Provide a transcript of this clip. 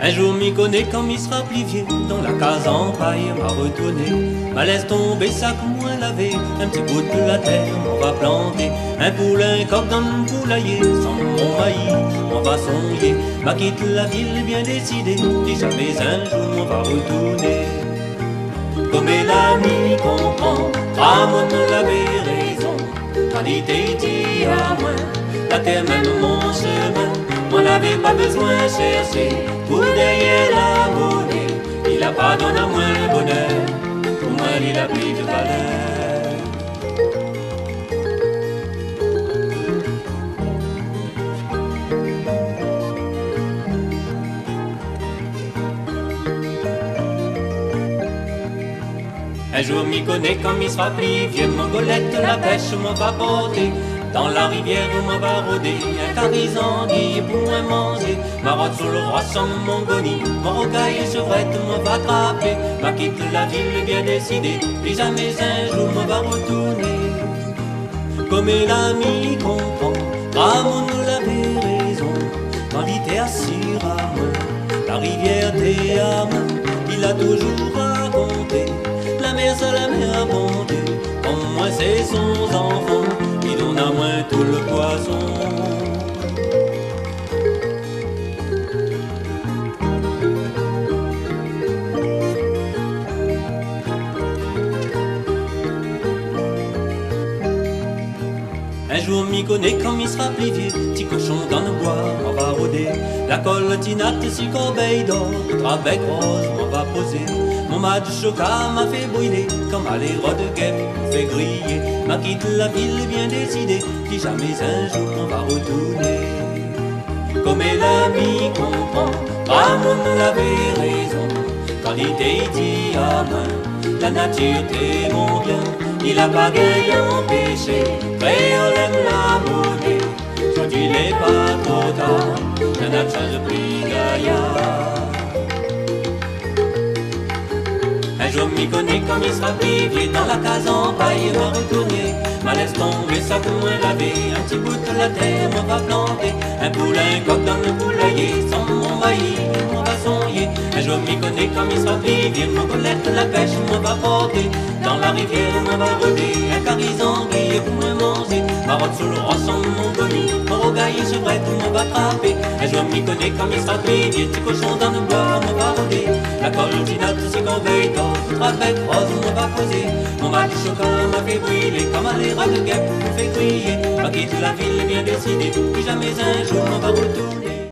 Un jour m'y connaît comme il sera plivier, dans la case en paille m'a retourné. Ma laisse tomber sac moins lavé, un petit bout de la terre on va planter. Un poulain coq dans le poulailler, sans mon maïs on va songer. Ma quitte la ville bien décidée, et jamais un jour on va retourner. Comme l'ami comprend, Ramon l'avait raison, quand il était dit à moi, la terre même mon chemin. On n'avait pas besoin de chercher pour derrière la monnaie. Il a pas donné à moi le bonheur, pour moi il a pris de valeur. Un jour m'y connaît comme il sera pris, vieux mon golette la pêche m'en va porter. Dans la rivière où m'en va rôder, un carisan qui pour moi manger. Ma rotte sur le roi sans mon goni, mon rocaille et chevrette m'en va attraper. Ma quitte la ville bien décidée, puis jamais un jour m'en va retourner. Comme l'ami comprend, Ramon l'avait raison, quand il était assis à moi, la rivière était à moi, il a toujours raconté. La mer c'est la mer bonté, comme moi c'est son enfant, il donne à moi tout le poisson. Un jour m'y connaît comme il sera plivier, petit cochon dans le bois, on va rôder. La coltinate si corbeille d'or, notre bec rose, on va poser. Mon mât de chocat m'a fait brûler, comme à les rois de guêpe fait griller. Ma quitte la ville bien décidée, puis jamais un jour on va retourner. Comme l'ami comprend, Ramon l'avait raison, quand il était dit à moi, la nature t'est mon bien. Il a pas gagné en péché, créole aime la monnaie. Aujourd'hui il n'est pas trop tard, la nature de prix gaillard. Un jour m'y connaît comme il sera privé, dans la case en paille va retourner. Ma laisse tomber ça pour moi laver, un petit bout de la terre on va planter. Un poulain coq dans le poulailler, sans mon maïs on va songer. Un jour m'y connaît comme il sera privé, mon colette la pêche on va porter. Dans la rivière on va rôder, un carisan qui est pour moi manger. Ma rotte sur le roi sans mon goni, mon rocaille et chevrette on va attraper. Un jour m'y connaît comme il sera privé, petit cochon dans le bois on va rôder. La coltinate si corbeille d'or, avec rose on va poser. Mon mât du chocolat m'a fait brûler, comme à les rats de guêpe on fait crier. Ma quitte la ville bien décidée, puis jamais un jour on va retourner.